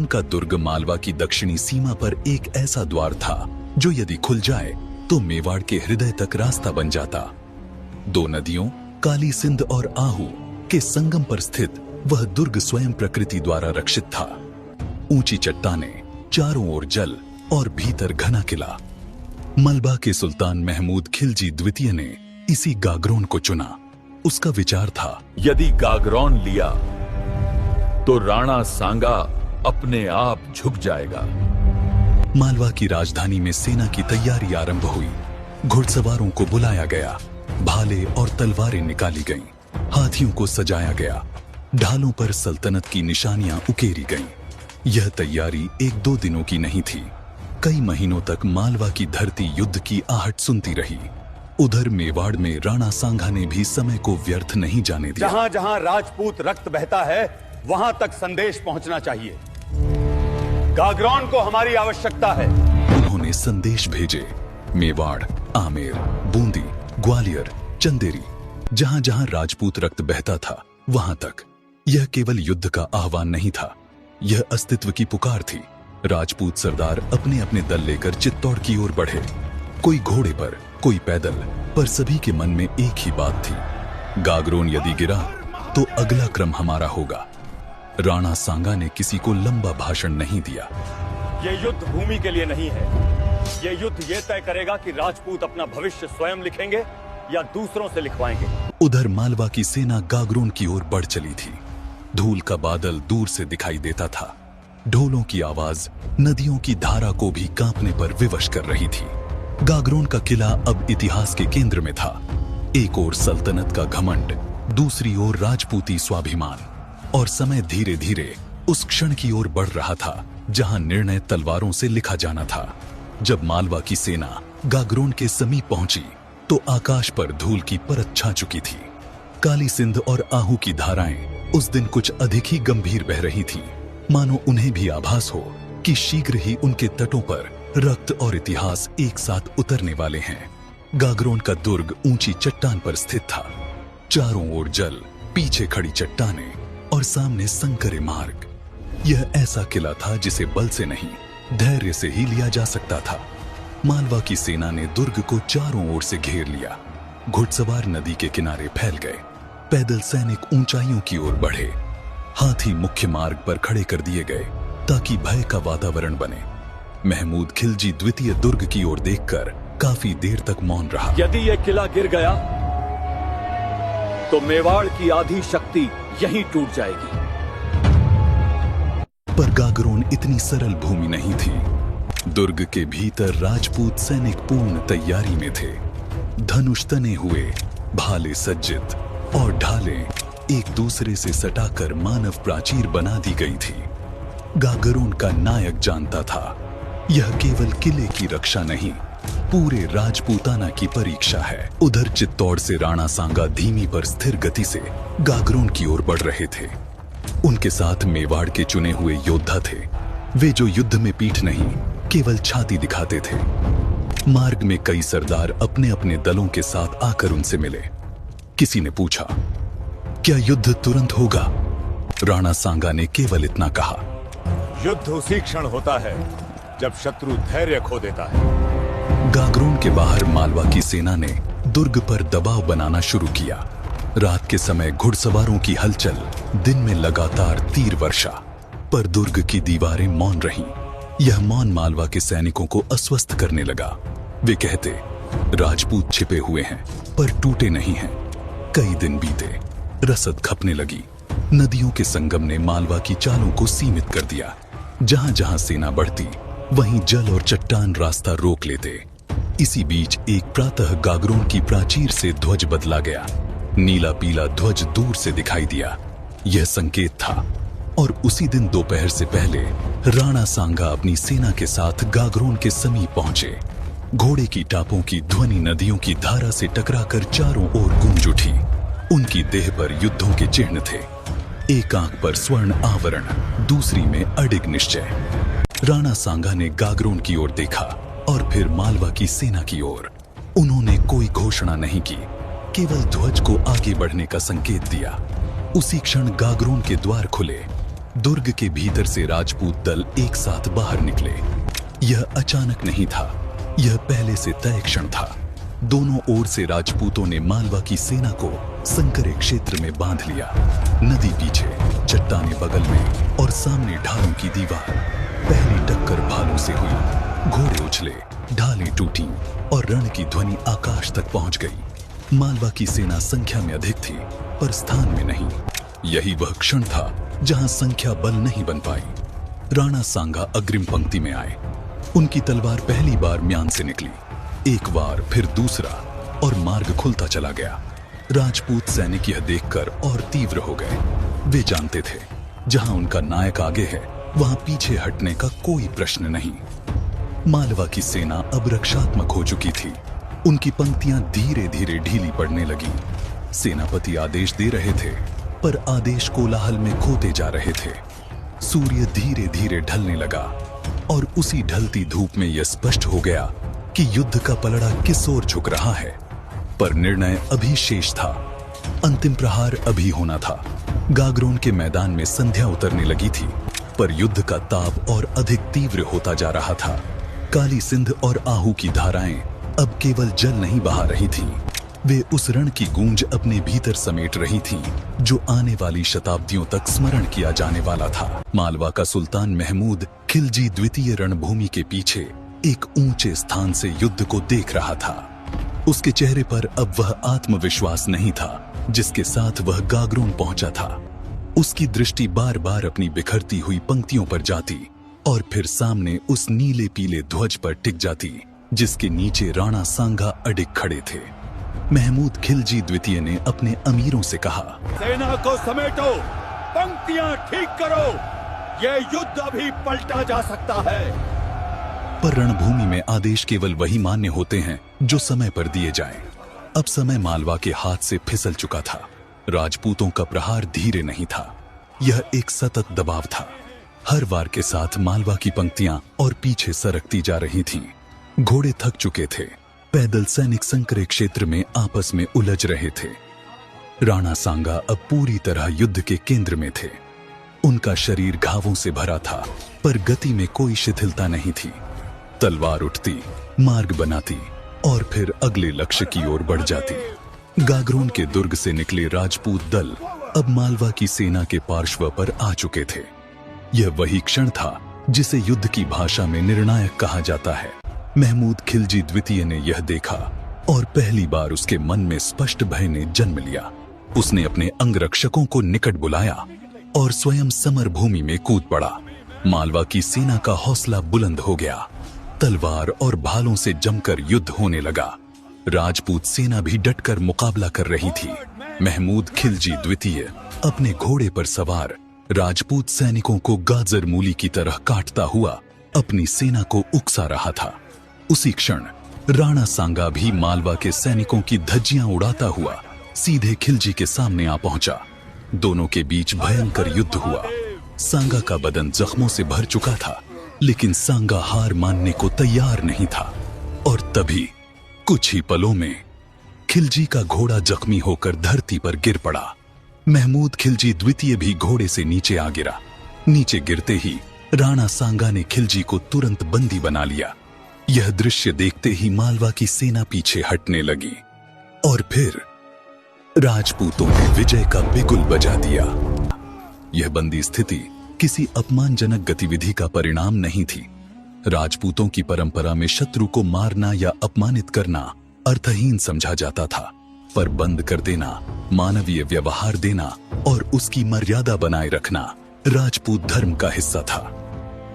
का दुर्ग मालवा की दक्षिणी सीमा पर एक ऐसा द्वार था जो यदि खुल जाए तो मेवाड़ के हृदय तक रास्ता बन जाता। दो नदियों काली सिंध और आहू के संगम पर स्थित वह दुर्ग स्वयं प्रकृति द्वारा रक्षित था। ऊंची चट्टानें, चारों ओर जल और भीतर घना किला। मलबा के सुल्तान महमूद खिलजी द्वितीय ने इसी गागरोन को चुना। उसका विचार था, यदि गागरोन लिया तो राणा सांगा अपने आप झुक जाएगा। मालवा की राजधानी में सेना की तैयारी आरंभ हुई। घुड़सवारों को बुलाया गया, भाले और तलवारें निकाली गईं, हाथियों को सजाया गया, ढालों पर सल्तनत की निशानियां उकेरी गईं। यह तैयारी एक दो दिनों की नहीं थी। कई महीनों तक मालवा की धरती युद्ध की आहट सुनती रही। उधर मेवाड़ में राणा सांगा ने भी समय को व्यर्थ नहीं जाने दिया। जहां जहां राजपूत रक्त बहता है वहां तक संदेश पहुंचना चाहिए। गागरोन को हमारी आवश्यकता है। उन्होंने संदेश भेजे। मेवाड़, आमेर, बूंदी, ग्वालियर, चंदेरी, जहां जहां राजपूत रक्त बहता था वहां तक। यह केवल युद्ध का आह्वान नहीं था, यह अस्तित्व की पुकार थी। राजपूत सरदार अपने अपने दल लेकर चित्तौड़ की ओर बढ़े। कोई घोड़े पर, कोई पैदल, पर सभी के मन में एक ही बात थी, गागरोन यदि गिरा तो अगला क्रम हमारा होगा। राणा सांगा ने किसी को लंबा भाषण नहीं दिया। ये युद्ध भूमि के लिए नहीं है। ये युद्ध ये तय करेगा कि राजपूत अपना भविष्य स्वयं लिखेंगे या दूसरों से लिखवाएंगे। उधर मालवा की सेना गागरोन की ओर बढ़ चली थी। धूल का बादल दूर से दिखाई देता था। ढोलों की आवाज नदियों की धारा को भी कांपने पर विवश कर रही थी। गागरोन का किला अब इतिहास के केंद्र में था। एक ओर सल्तनत का घमंड, दूसरी ओर राजपूती स्वाभिमान। और समय धीरे धीरे उस क्षण की ओर बढ़ रहा था जहां निर्णय तलवारों से लिखा जाना था। जब मालवा की सेना गागरोन के समीप पहुंची तो आकाश पर धूल की परत छा चुकी थी। काली सिंध और आहू की धाराएं उस दिन कुछ अधिक ही गंभीर बह रही थीं, मानो उन्हें भी आभास हो कि शीघ्र ही उनके तटों पर रक्त और इतिहास एक साथ उतरने वाले हैं। गागरोन का दुर्ग ऊंची चट्टान पर स्थित था। चारों ओर जल, पीछे खड़ी चट्टानें और सामने संकरे मार्ग। यह ऐसा किला था जिसे बल से नहीं, धैर्य से ही लिया जा सकता था। मालवा की सेना ने दुर्ग को चारों ओर से घेर लिया। घुड़सवार नदी के किनारे फैल गए। पैदल सैनिक ऊंचाइयों की ओर बढ़े। हाथी मुख्य मार्ग पर खड़े कर दिए गए ताकि भय का वातावरण बने। महमूद खिलजी द्वितीय दुर्ग की ओर देखकर काफी देर तक मौन रहा। यदि यह किला गिर गया तो मेवाड़ की आधी शक्ति यहीं टूट जाएगी। पर गागरोन इतनी सरल भूमि नहीं थी। दुर्ग के भीतर राजपूत सैनिक पूर्ण तैयारी में थे। धनुष तने हुए, भाले सज्जित और ढालें एक दूसरे से सटाकर मानव प्राचीर बना दी गई थी। गागरोन का नायक जानता था, यह केवल किले की रक्षा नहीं, पूरे राजपूताना की परीक्षा है। उधर चित्तौड़ से राणा सांगा धीमी पर स्थिर गति से गागरोन की ओर बढ़ रहे थे। उनके साथ मेवाड़ के चुने हुए योद्धा थे। वे जो युद्ध में पीठ नहीं, केवल छाती दिखाते थे। मार्ग में कई सरदार अपने अपने दलों के साथ आकर उनसे मिले। किसी ने पूछा, क्या युद्ध तुरंत होगा? राणा सांगा ने केवल इतना कहा, युद्ध उसी क्षण होता है जब शत्रु धैर्य खो देता है। गागरोन के बाहर मालवा की सेना ने दुर्ग पर दबाव बनाना शुरू किया। रात के समय घुड़सवारों की हलचल, दिन में लगातार तीर वर्षा। पर दुर्ग की दीवारें मौन रहीं। यह मौन मालवा के सैनिकों को अस्वस्थ करने लगा। वे कहते, राजपूत छिपे हुए हैं पर टूटे नहीं हैं। कई दिन बीते, रसद खपने लगी। नदियों के संगम ने मालवा की चालों को सीमित कर दिया। जहां जहां सेना बढ़ती, वहीं जल और चट्टान रास्ता रोक लेते। इसी बीच एक प्रातः गागरोन की प्राचीर से ध्वज बदला गया। नीला पीला ध्वज दूर से दिखाई दिया। यह संकेत था। और उसी दिन दोपहर से पहले राणा सांगा अपनी सेना के साथ गागरोन के समीप पहुंचे। घोड़े की टापों की ध्वनि नदियों की धारा से टकराकर चारों ओर गूंज उठी। उनकी देह पर युद्धों के चिन्ह थे। एक आंख पर स्वर्ण आवरण, दूसरी में अडिग निश्चय। राणा सांगा ने गागरोन की ओर देखा और फिर मालवा की सेना की ओर। उन्होंने कोई घोषणा नहीं की, केवल ध्वज को आगे बढ़ने का संकेत दिया। उसी क्षण गागरोन के द्वार खुले। दुर्ग के भीतर से राजपूत दल एक साथ बाहर निकले। यह अचानक नहीं था, यह पहले से तय क्षण था। दोनों ओर से राजपूतों ने मालवा की सेना को संकरे क्षेत्र में बांध लिया। नदी पीछे, चट्टाने बगल में और सामने ढालों की दीवार। पहली टक्कर भालों से हुई, घोड़े उछले, ढालें टूटी और रण की ध्वनि आकाश तक पहुंच गई। मालवा की सेना संख्या में अधिक थी, पर स्थान में नहीं। यही वह क्षण था जहां संख्या बल नहीं बन पाई। राणा सांगा अग्रिम पंक्ति में आए। उनकी तलवार पहली बार म्यान से निकली, एक बार फिर दूसरा, और मार्ग खुलता चला गया। राजपूत सैनिक यह देखकर और तीव्र हो गए। वे जानते थे, जहां उनका नायक आगे है, वहां पीछे हटने का कोई प्रश्न नहीं। मालवा की सेना अब रक्षात्मक हो चुकी थी। उनकी पंक्तियां धीरे धीरे ढीली पड़ने लगी। सेनापति आदेश दे रहे थे, पर आदेश कोलाहल में खोते जा रहे थे। सूर्य धीरे धीरे ढलने लगा और उसी ढलती धूप में यह स्पष्ट हो गया कि युद्ध का पलड़ा किस ओर झुक रहा है। पर निर्णय अभी शेष था। अंतिम प्रहार अभी होना था। गागरोन के मैदान में संध्या उतरने लगी थी, पर युद्ध का ताप और अधिक तीव्र होता जा रहा था। काली सिंध और आहू की धाराएं अब केवल जल नहीं बहा रही थीं, वे उस रण की गूंज अपने भीतर समेट रही थीं, जो आने वाली शताब्दियों तक स्मरण किया जाने वाला था। मालवा का सुल्तान महमूद खिलजी द्वितीय रणभूमि के पीछे एक ऊंचे स्थान से युद्ध को देख रहा था। उसके चेहरे पर अब वह आत्मविश्वास नहीं था जिसके साथ वह गागरोन पहुंचा था। उसकी दृष्टि बार बार अपनी बिखरती हुई पंक्तियों पर जाती और फिर सामने उस नीले पीले ध्वज पर टिक जाती, जिसके नीचे राणा सांगा अडिग खड़े थे। महमूद खिलजी द्वितीय ने अपने अमीरों से कहा, सेना को समेटो, पंक्तियां ठीक करो, यह युद्ध अभी पलटा जा सकता है। पर रणभूमि में आदेश केवल वही मान्य होते हैं जो समय पर दिए जाएं। अब समय मालवा के हाथ से फिसल चुका था। राजपूतों का प्रहार धीरे नहीं था, यह एक सतत दबाव था। हर वार के साथ मालवा की पंक्तियां और पीछे सरकती जा रही थीं। घोड़े थक चुके थे, पैदल सैनिक संकरे क्षेत्र में आपस में उलझ रहे थे। राणा सांगा अब पूरी तरह युद्ध के केंद्र में थे। उनका शरीर घावों से भरा था, पर गति में कोई शिथिलता नहीं थी। तलवार उठती, मार्ग बनाती और फिर अगले लक्ष्य की ओर बढ़ जाती। गागरोन के दुर्ग से निकले राजपूत दल अब मालवा की सेना के पार्श्व पर आ चुके थे। यह वही क्षण था जिसे युद्ध की भाषा में निर्णायक कहा जाता है। महमूद खिलजी द्वितीय ने यह देखा और पहली बार उसके मन में स्पष्ट भय ने जन्म लिया। उसने अपने अंगरक्षकों को निकट बुलाया और स्वयं समर भूमि में कूद पड़ा। मालवा की सेना का हौसला बुलंद हो गया। तलवार और भालों से जमकर युद्ध होने लगा। राजपूत सेना भी डटकर मुकाबला कर रही थी। महमूद खिलजी द्वितीय अपने घोड़े पर सवार राजपूत सैनिकों को गाजर मूली की तरह काटता हुआ अपनी सेना को उकसा रहा था। उसी क्षण राणा सांगा भी मालवा के सैनिकों की धज्जियां उड़ाता हुआ सीधे खिलजी के सामने आ पहुंचा। दोनों के बीच भयंकर युद्ध हुआ। सांगा का बदन जख्मों से भर चुका था, लेकिन सांगा हार मानने को तैयार नहीं था। और तभी कुछ ही पलों में खिलजी का घोड़ा जख्मी होकर धरती पर गिर पड़ा। महमूद खिलजी द्वितीय भी घोड़े से नीचे आ गिरा। नीचे गिरते ही राणा सांगा ने खिलजी को तुरंत बंदी बना लिया। यह दृश्य देखते ही मालवा की सेना पीछे हटने लगी और फिर राजपूतों ने विजय का बिगुल बजा दिया। यह बंदी स्थिति किसी अपमानजनक गतिविधि का परिणाम नहीं थी। राजपूतों की परंपरा में शत्रु को मारना या अपमानित करना अर्थहीन समझा जाता था, पर बंद कर देना, मानवीय व्यवहार देना और उसकी मर्यादा बनाए रखना राजपूत धर्म का हिस्सा था।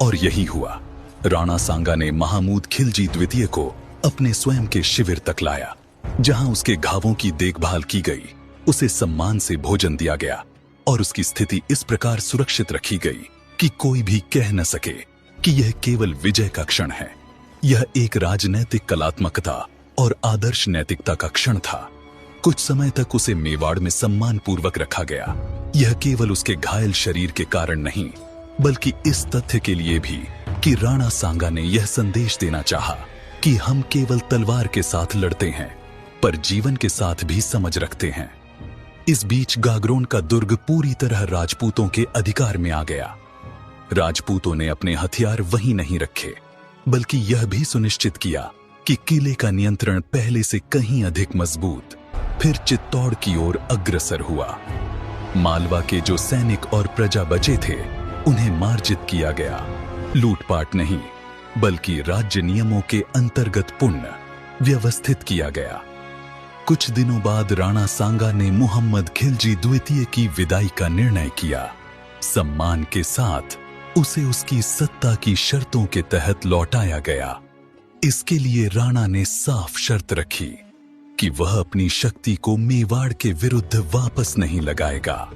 और यही हुआ। राणा सांगा ने महमूद खिलजी द्वितीय को अपने स्वयं के शिविर तक लाया, जहां उसके घावों की देखभाल की गई। उसे सम्मान से भोजन दिया गया और उसकी स्थिति इस प्रकार सुरक्षित रखी गई कि कोई भी कह न सके कि यह केवल विजय का क्षण है। यह एक राजनैतिक कलात्मकता और आदर्श नैतिकता का क्षण था। कुछ समय तक उसे मेवाड़ में सम्मान पूर्वक रखा गया। यह केवल उसके घायल शरीर के कारण नहीं, बल्कि इस तथ्य के लिए भी कि राणा सांगा ने यह संदेश देना चाहा कि हम केवल तलवार के साथ लड़ते हैं, पर जीवन के साथ भी समझ रखते हैं। इस बीच गागरोन का दुर्ग पूरी तरह राजपूतों के अधिकार में आ गया। राजपूतों ने अपने हथियार वहीं नहीं रखे, बल्कि यह भी सुनिश्चित किया कि किले का नियंत्रण पहले से कहीं अधिक मजबूत फिर चित्तौड़ की ओर अग्रसर हुआ। मालवा के जो सैनिक और प्रजा बचे थे, उन्हें मार्जित किया गया। लूटपाट नहीं, बल्कि राज्य नियमों के अंतर्गत पुण्य व्यवस्थित किया गया। कुछ दिनों बाद राणा सांगा ने मुहम्मद खिलजी द्वितीय की विदाई का निर्णय किया। सम्मान के साथ उसे उसकी सत्ता की शर्तों के तहत लौटाया गया। इसके लिए राणा ने साफ शर्त रखी कि वह अपनी शक्ति को मेवाड़ के विरुद्ध वापस नहीं लगाएगा।